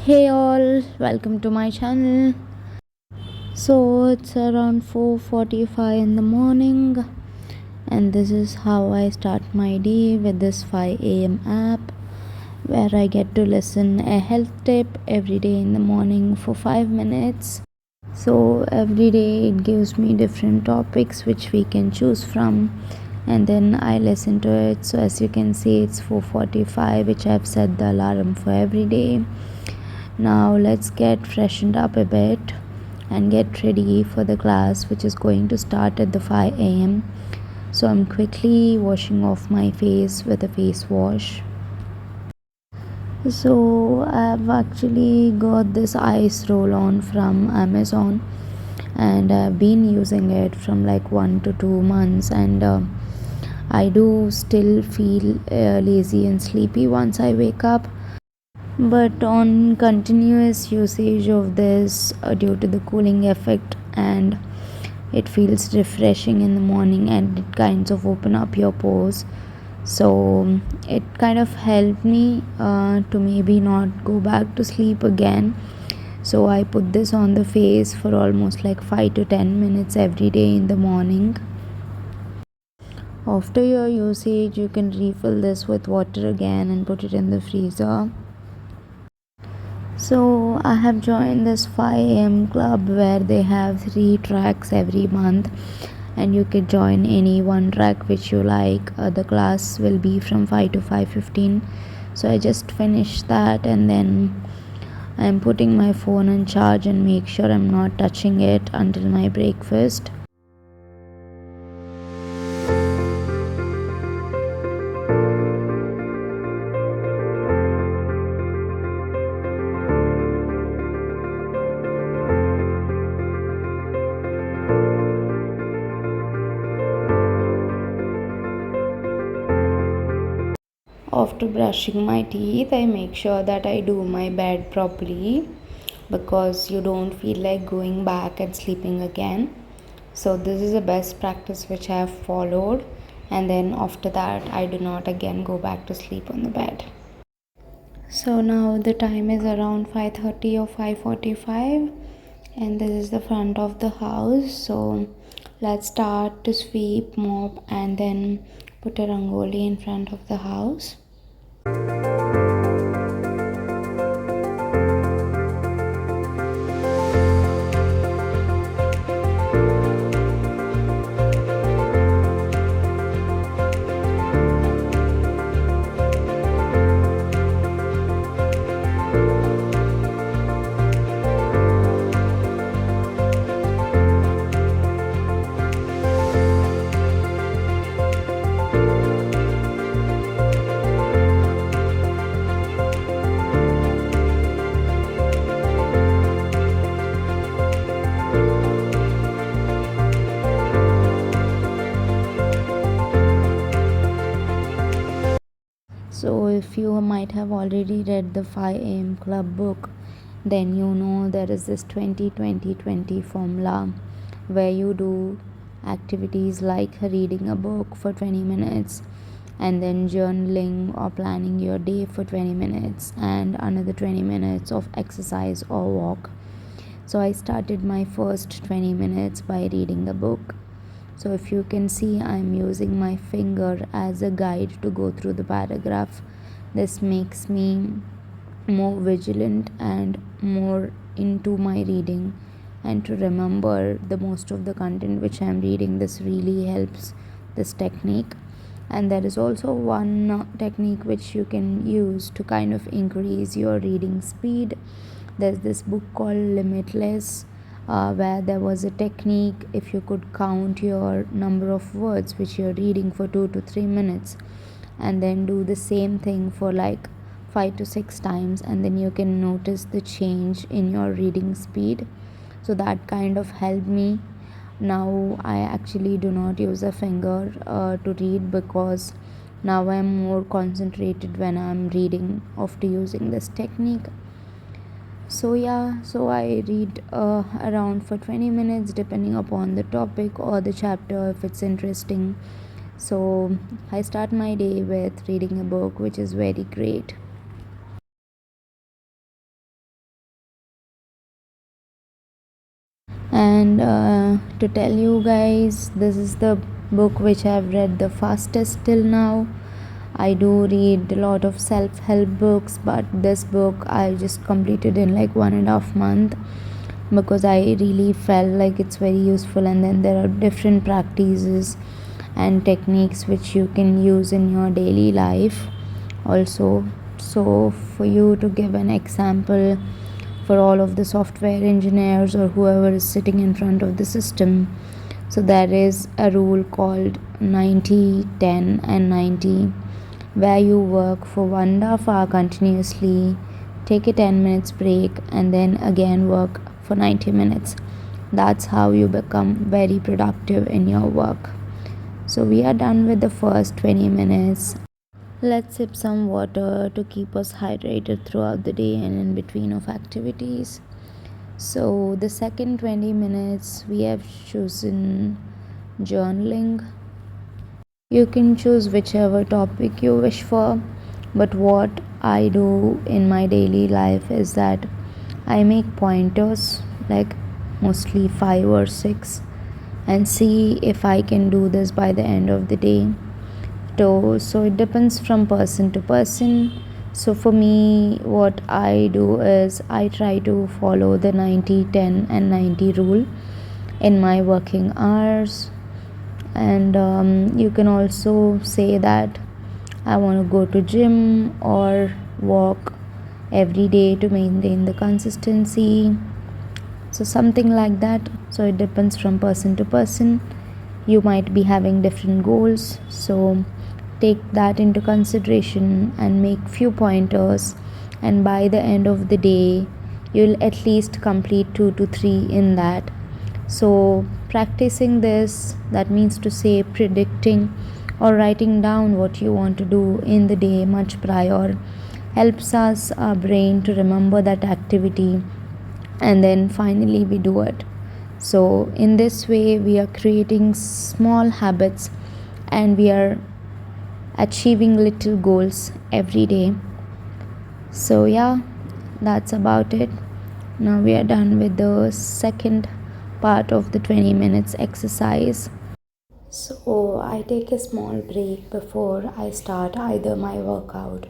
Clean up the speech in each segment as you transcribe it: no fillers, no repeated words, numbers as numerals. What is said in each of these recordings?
Hey all, welcome to my channel. So it's around 4:45 in the morning, and this is how I start my day with this 5 a.m. app where I get to listen a health tip every day in the morning for 5 minutes. So every day it gives me different topics which we can choose from, and then I listen to it. So as you can see, it's 4:45, which I've set the alarm for every day. Now let's get freshened up a bit and get ready for the class, which is going to start at the 5 a.m. So I'm quickly washing off my face with a face wash. So I've actually got this ice roll on from Amazon, and I've been using it from like 1 to 2 months, and I do still feel lazy and sleepy once I wake up. But on continuous usage of this, due to the cooling effect, and it feels refreshing in the morning, and it kinds of open up your pores. So it kind of helped me to maybe not go back to sleep again. So I put this on the face for almost like 5 to 10 minutes every day in the morning. After your usage, you can refill this with water again and put it in the freezer. So I have joined this 5 a.m. club where they have 3 tracks every month, and you can join any one track which you like. The class will be from 5 to 5:15. So I just finished that, and then I'm putting my phone on charge and make sure I'm not touching it until my breakfast. After brushing my teeth, I make sure that I do my bed properly, because you don't feel like going back and sleeping again. So this is the best practice which I have followed, and then after that I do not again go back to sleep on the bed. So now the time is around 5:30 or 5:45, and this is the front of the house. So let's start to sweep, mop, and then put a rangoli in front of the house. So, if you might have already read the 5 a.m. Club book, then you know there is this 20-20-20 formula where you do activities like reading a book for 20 minutes, and then journaling or planning your day for 20 minutes, and another 20 minutes of exercise or walk. So, I started my first 20 minutes by reading a book. So if you can see, I'm using my finger as a guide to go through the paragraph. This makes me more vigilant and more into my reading, and to remember the most of the content which I'm reading. This really helps, this technique. And there is also one technique which you can use to kind of increase your reading speed. There's this book called Limitless, where there was a technique. If you could count your number of words which you're reading for 2 to 3 minutes, and then do the same thing for like 5 to 6 times, and then you can notice the change in your reading speed. So that kind of helped me. Now I actually do not use a finger to read, because now I'm more concentrated when I'm reading after using this technique. So yeah, so I read around for 20 minutes depending upon the topic or the chapter if it's interesting. So I start my day with reading a book, which is very great. And to tell you guys, this is the book which I've read the fastest till now. I do read a lot of self-help books, but this book I just completed in like 1.5 months because I really felt like it's very useful. And then there are different practices and techniques which you can use in your daily life also. So for you to give an example, for all of the software engineers or whoever is sitting in front of the system, so there is a rule called 90 10 and 90, where you work for 1.5 hour continuously, take a 10 minutes break, and then again work for 90 minutes. That's how you become very productive in your work. So we are done with the first 20 minutes. Let's sip some water to keep us hydrated throughout the day and in between of activities. So the second 20 minutes we have chosen journaling. You can choose whichever topic you wish for, but what I do in my daily life is that I make pointers, like mostly 5 or 6, and see if I can do this by the end of the day. So it depends from person to person. So for me, what I do is I try to follow the 90 10 and 90 rule in my working hours. And you can also say that I want to go to gym or walk every day to maintain the consistency, so something like that. So it depends from person to person. You might be having different goals, so take that into consideration and make few pointers, and by the end of the day you'll at least complete 2 to 3 in that. So practicing this, that means to say predicting or writing down what you want to do in the day much prior, helps us, our brain, to remember that activity, and then finally we do it. So in this way we are creating small habits and we are achieving little goals every day. So yeah, that's about it. Now we are done with the second part of the 20 minutes exercise. So I take a small break before I start either my workout.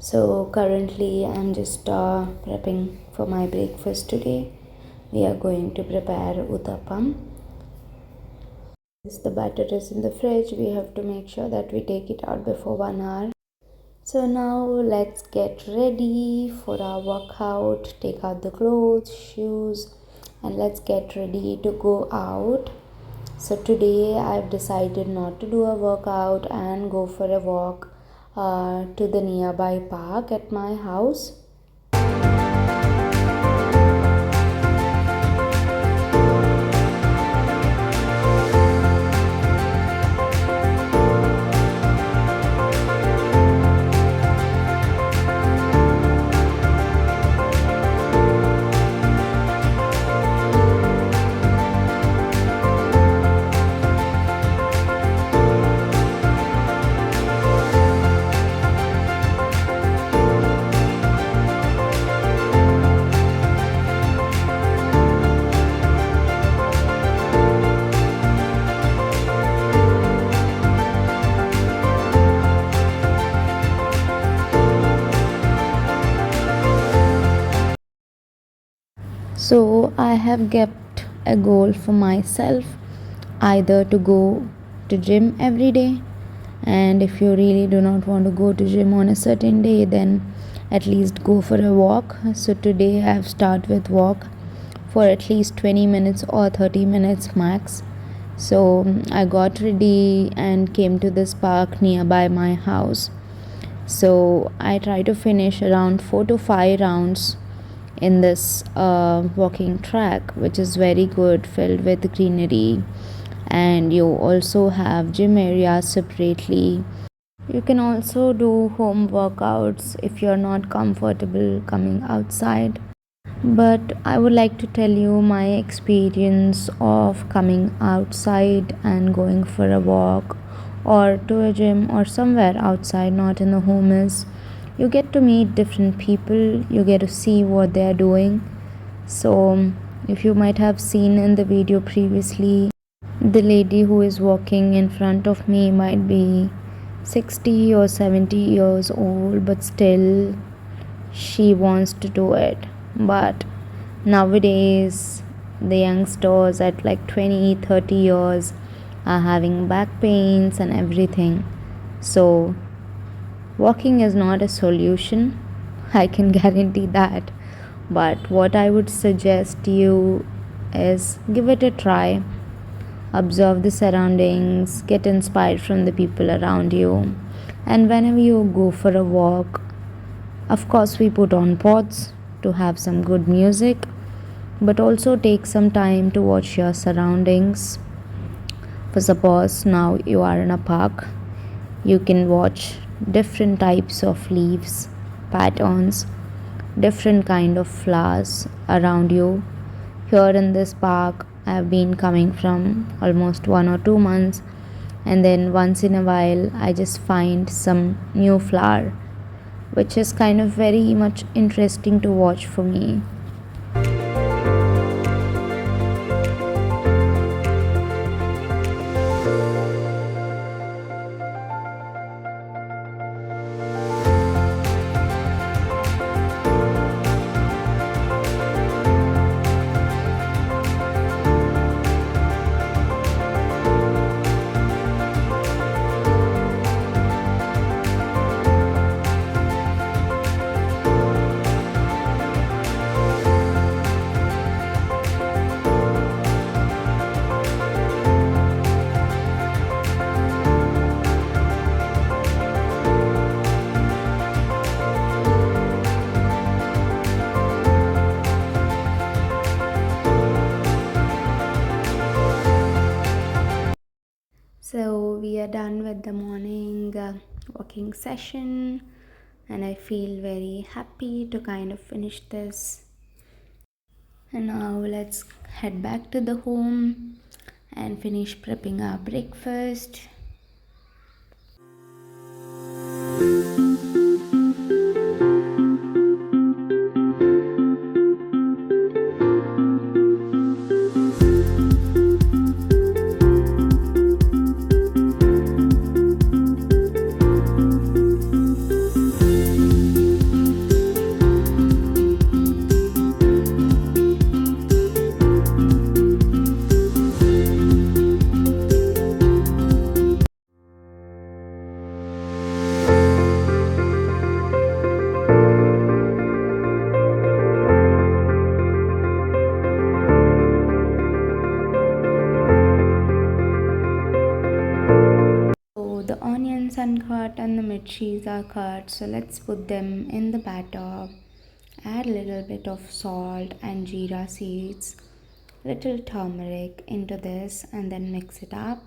So currently I'm just prepping for my breakfast today. We are going to prepare uttapam. Since the batter is in the fridge, we have to make sure that we take it out before 1 hour. So now let's get ready for our workout. Take out the clothes, shoes, and let's get ready to go out. So today I've decided not to do a workout and go for a walk to the nearby park at my house. So I have kept a goal for myself, either to go to gym every day, and if you really do not want to go to gym on a certain day, then at least go for a walk. So today I have started with walk for at least 20 minutes or 30 minutes max. So I got ready and came to this park nearby my house. So I try to finish around 4 to 5 rounds in this walking track, which is very good, filled with greenery, and you also have gym areas separately. You can also do home workouts if you're not comfortable coming outside. But I would like to tell you my experience of coming outside and going for a walk or to a gym or somewhere outside, not in the home, is you get to meet different people, you get to see what they're doing. So If you might have seen in the video previously, the lady who is walking in front of me might be 60 or 70 years old, but still she wants to do it. But nowadays, the youngsters at like 20, 30 years are having back pains and everything. So, walking is not a solution, I can guarantee that. But what I would suggest you is give it a try. Observe the surroundings, get inspired from the people around you. And whenever you go for a walk, of course, we put on pods to have some good music, but also take some time to watch your surroundings. For suppose now you are in a park, you can watch different types of leaves, patterns, different kind of flowers around you. Here in this park, I have been coming from almost 1 or 2 months, and then once in a while I just find some new flower which is kind of very much interesting to watch for me. So we are done with the morning walking session, and I feel very happy to kind of finish this. And now let's head back to the home and finish prepping our breakfast. So the onions uncut and the mirchis are cut. So let's put them in the batter. Add a little bit of salt and jeera seeds, little turmeric into this, and then mix it up.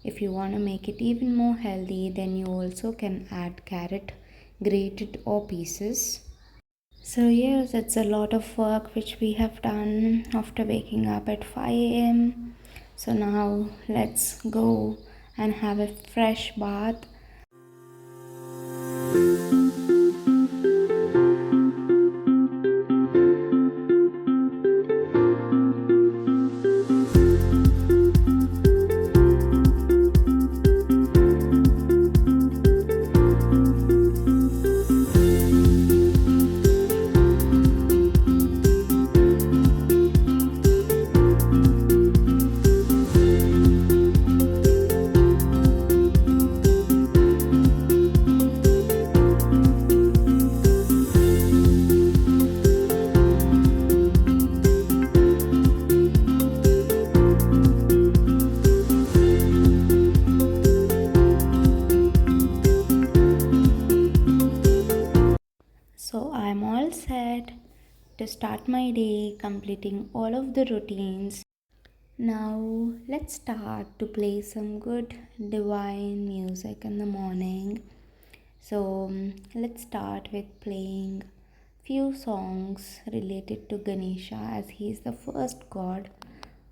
If you want to make it even more healthy, then you also can add carrot grated or pieces. So yes, it's a lot of work which we have done after waking up at 5 a.m. So now let's go and have a fresh bath. So I'm all set to start my day, completing all of the routines. Now let's start to play some good divine music in the morning. So let's start with playing few songs related to Ganesha, as he is the first god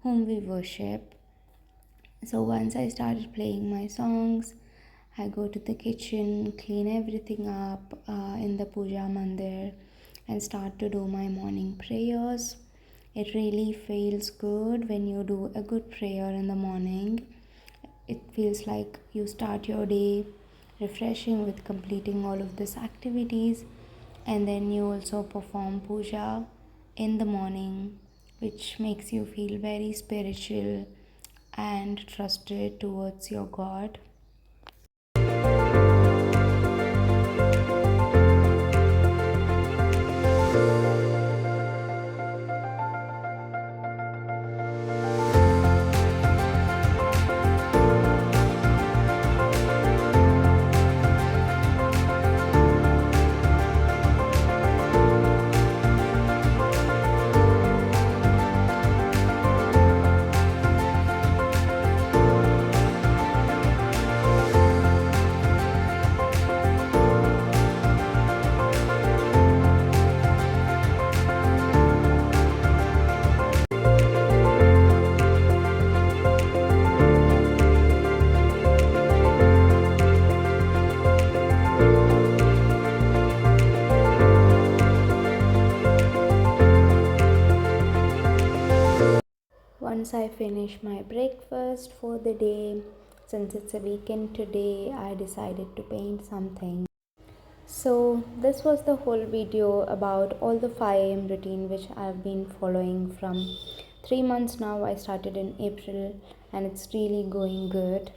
whom we worship. So once I started playing my songs, I go to the kitchen, clean everything up in the puja mandir, and start to do my morning prayers. It really feels good when you do a good prayer in the morning. It feels like you start your day refreshing with completing all of these activities, and then you also perform puja in the morning, which makes you feel very spiritual and trusted towards your God. Once I finish my breakfast for the day, since it's a weekend today, I decided to paint something. So, this was the whole video about all the 5 am routine which I've been following from 3 months now. I started in April and it's really going good.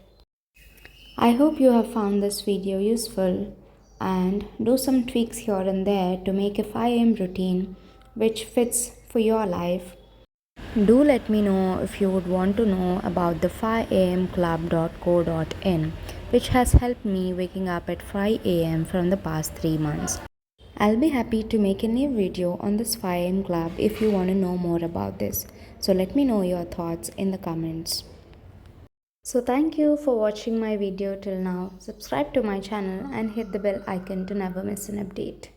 I hope you have found this video useful and do some tweaks here and there to make a 5 am routine which fits for your life. Do let me know if you would want to know about the 5amclub.co.in, which has helped me waking up at 5 am from the past 3 months. I'll be happy to make a new video on this 5am club if you want to know more about this. So let me know your thoughts in the comments. So thank you for watching my video till now. Subscribe to my channel and hit the bell icon to never miss an update.